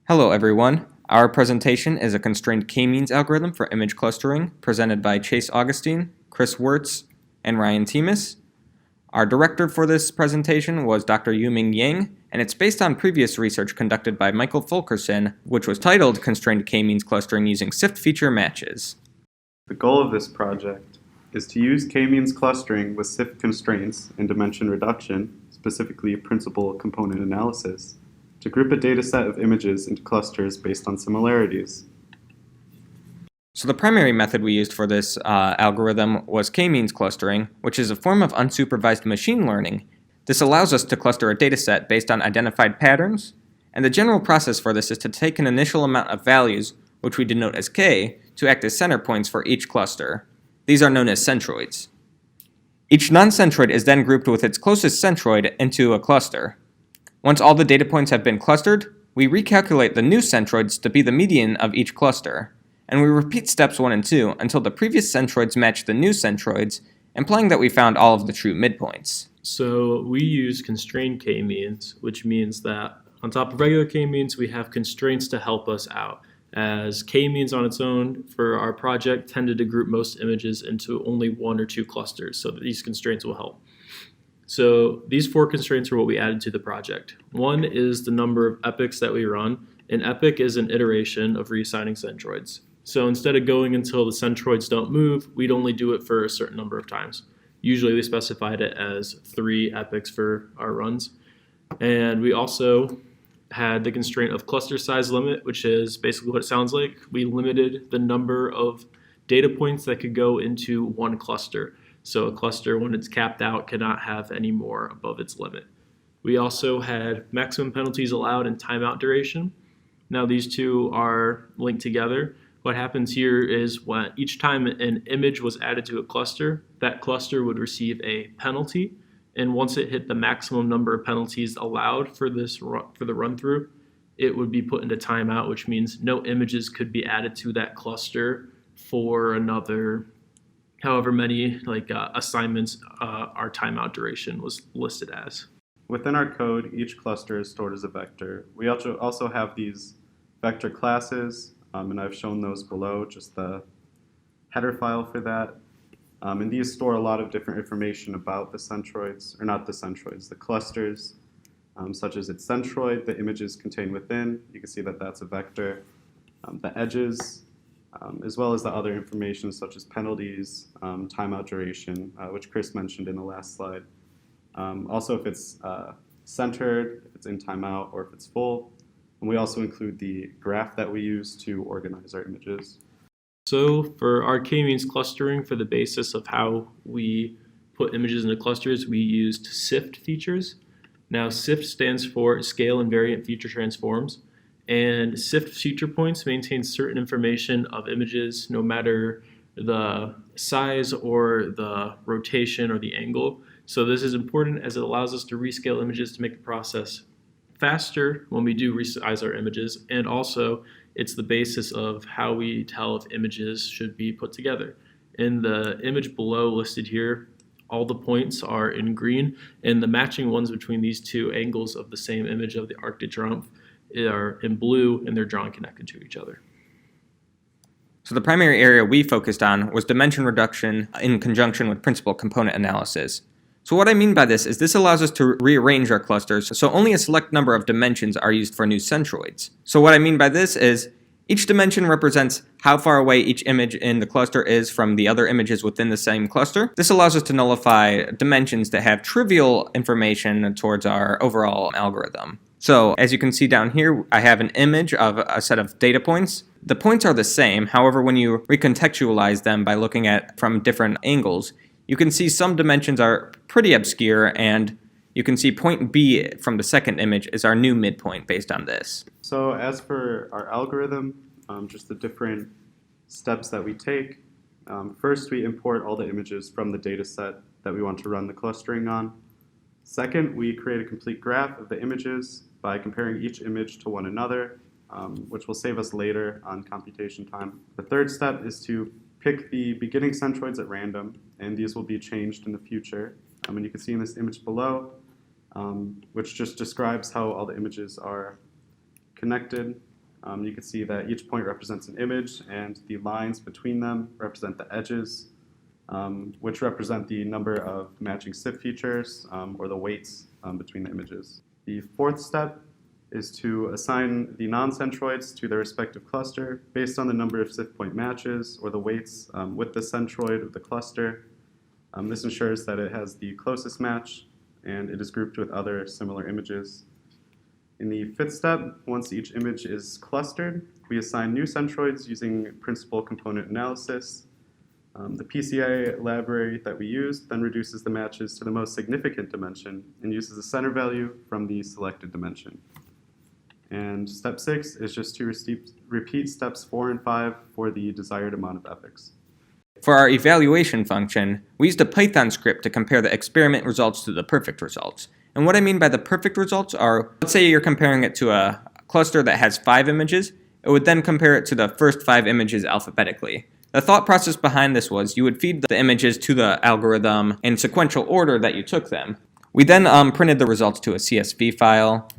Hello everyone. Our presentation is a constrained k-means algorithm for image clustering presented by Chase Augustine, Chris Wirtz, and Ryan Temis. Our director for this presentation was Dr. Yuming Yang, and it's based on previous research conducted by Michael Fulkerson, which was titled Constrained K-means Clustering Using SIFT Feature Matches. The goal of this project is to use k-means clustering with SIFT constraints and dimension reduction, specifically principal component analysis, to group a dataset of images into clusters based on similarities. So the primary method we used for this algorithm was k-means clustering, which is a form of unsupervised machine learning. This allows us to cluster a dataset based on identified patterns, and the general process for this is to take an initial amount of values, which we denote as k, to act as center points for each cluster. These are known as centroids. Each non-centroid is then grouped with its closest centroid into a cluster. Once all the data points have been clustered, we recalculate the new centroids to be the median of each cluster, and we repeat steps 1 and 2 until the previous centroids match the new centroids, implying that we found all of the true midpoints. So we use constrained k-means, which means that on top of regular k-means, we have constraints to help us out, as k-means on its own for our project tended to group most images into only 1 or 2 clusters, so that these constraints will help. So these 4 constraints are what we added to the project. One is the number of epochs that we run. An epoch is an iteration of reassigning centroids. So instead of going until the centroids don't move, we'd only do it for a certain number of times. Usually we specified it as 3 epochs for our runs. And we also had the constraint of cluster size limit, which is basically what it sounds like. We limited the number of data points that could go into one cluster. So a cluster, when it's capped out, cannot have any more above its limit. We also had maximum penalties allowed and timeout duration. Now these two are linked together. What happens here is when each time an image was added to a cluster, that cluster would receive a penalty. And once it hit the maximum number of penalties allowed for the run through, it would be put into timeout, which means no images could be added to that cluster for another however many assignments our timeout duration was listed as. Within our code, each cluster is stored as a vector. We also have these vector classes, and I've shown those below, just the header file for that. And these store a lot of different information about the centroids, or not the centroids, the clusters, such as its centroid, the images contained within. You can see that that's a vector. The edges, as well as the other information such as penalties, timeout duration, which Chris mentioned in the last slide. Also, if it's centered, if it's in timeout, or if it's full. And we also include the graph that we use to organize our images. So for our k-means clustering, for the basis of how we put images into clusters, we used SIFT features. Now SIFT stands for Scale Invariant Feature Transforms. And SIFT feature points maintain certain information of images, no matter the size or the rotation or the angle. So this is important as it allows us to rescale images to make the process faster when we do resize our images. And also, it's the basis of how we tell if images should be put together. In the image below listed here, all the points are in green, and the matching ones between these two angles of the same image of the Arc de Triomphe are in blue, and they're drawn connected to each other. So the primary area we focused on was dimension reduction in conjunction with principal component analysis. So what I mean by this allows us to rearrange our clusters so only a select number of dimensions are used for new centroids. So what I mean by this is each dimension represents how far away each image in the cluster is from the other images within the same cluster. This allows us to nullify dimensions that have trivial information towards our overall algorithm. So as you can see down here, I have an image of a set of data points. The points are the same. However, when you recontextualize them by looking at from different angles, you can see some dimensions are pretty obscure, and you can see point B from the second image is our new midpoint based on this. So as for our algorithm, just the different steps that we take. First, we import all the images from the data set that we want to run the clustering on. Second, we create a complete graph of the images by comparing each image to one another, which will save us later on computation time. The third step is to pick the beginning centroids at random, and these will be changed in the future. And you can see in this image below, which just describes how all the images are connected. You can see that each point represents an image, and the lines between them represent the edges, which represent the number of matching SIF features, or the weights between the images. The fourth step is to assign the non-centroids to their respective cluster based on the number of SIF point matches or the weights with the centroid of the cluster. This ensures that it has the closest match and it is grouped with other similar images. In the fifth step, once each image is clustered, we assign new centroids using principal component analysis. The PCA library that we used then reduces the matches to the most significant dimension and uses the center value from the selected dimension. And step 6 is just to repeat steps 4 and 5 for the desired amount of epochs. For our evaluation function, we used a Python script to compare the experiment results to the perfect results. And what I mean by the perfect results are, let's say you're comparing it to a cluster that has 5 images, it would then compare it to the first 5 images alphabetically. The thought process behind this was you would feed the images to the algorithm in sequential order that you took them. We then printed the results to a CSV file.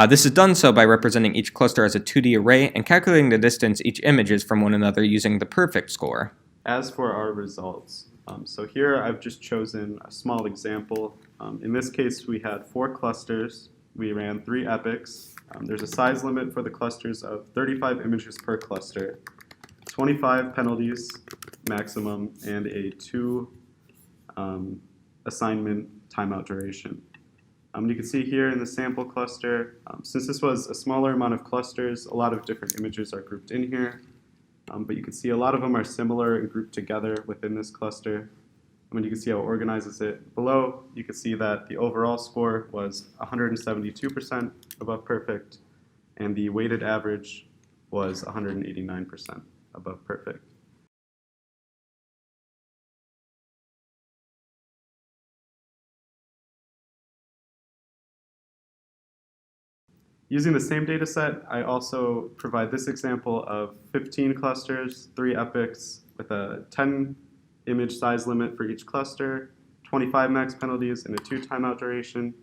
This is done so by representing each cluster as a 2D array and calculating the distance each image is from one another using the perfect score. As for our results, so here I've just chosen a small example. In this case, we had 4 clusters. We ran 3 epochs. There's a size limit for the clusters of 35 images per cluster, 25 penalties maximum, and a 2 assignment timeout duration. You can see here in the sample cluster, since this was a smaller amount of clusters, a lot of different images are grouped in here. But you can see a lot of them are similar and grouped together within this cluster. You can see how it organizes it. Below, you can see that the overall score was 172% above perfect, and the weighted average was 189% above perfect. Using the same data set, I also provide this example of 15 clusters, 3 epochs with a 10 image size limit for each cluster, 25 max penalties, and a 2 timeout duration.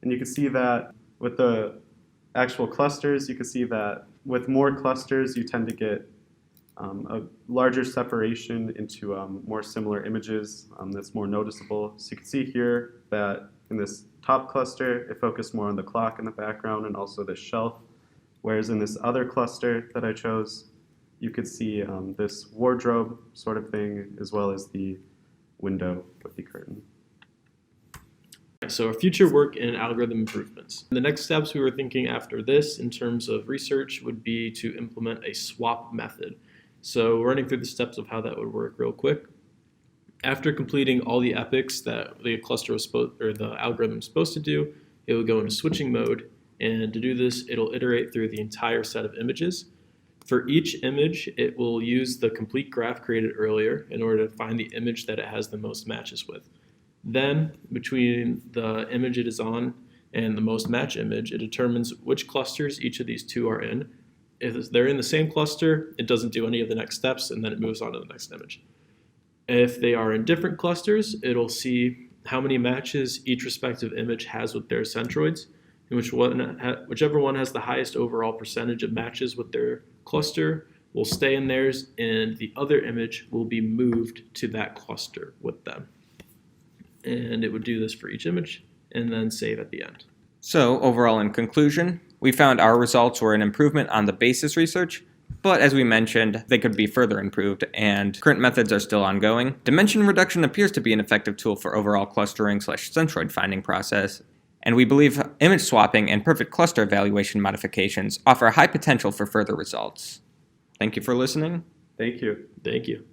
And you can see that with the actual clusters, you can see that with more clusters, you tend to get a larger separation into more similar images that's more noticeable. So you can see here that in this top cluster, it focused more on the clock in the background and also the shelf, whereas in this other cluster that I chose, you could see this wardrobe sort of thing, as well as the window with the curtain. So our future work in algorithm improvements. The next steps we were thinking after this in terms of research would be to implement a swap method. So running through the steps of how that would work real quick. After completing all the epochs that the cluster was the algorithm was supposed to do, it will go into switching mode, and to do this, it'll iterate through the entire set of images. For each image, it will use the complete graph created earlier in order to find the image that it has the most matches with. Then, between the image it is on and the most match image, it determines which clusters each of these 2 are in. If they're in the same cluster, it doesn't do any of the next steps, and then it moves on to the next image. If they are in different clusters, it'll see how many matches each respective image has with their centroids, and whichever one has the highest overall percentage of matches with their cluster will stay in theirs, and the other image will be moved to that cluster with them. And it would do this for each image, and then save at the end. So, overall in conclusion, we found our results were an improvement on the basis research, but as we mentioned, they could be further improved, and current methods are still ongoing. Dimension reduction appears to be an effective tool for overall clustering/centroid finding process, and we believe image swapping and perfect cluster evaluation modifications offer high potential for further results. Thank you for listening. Thank you. Thank you.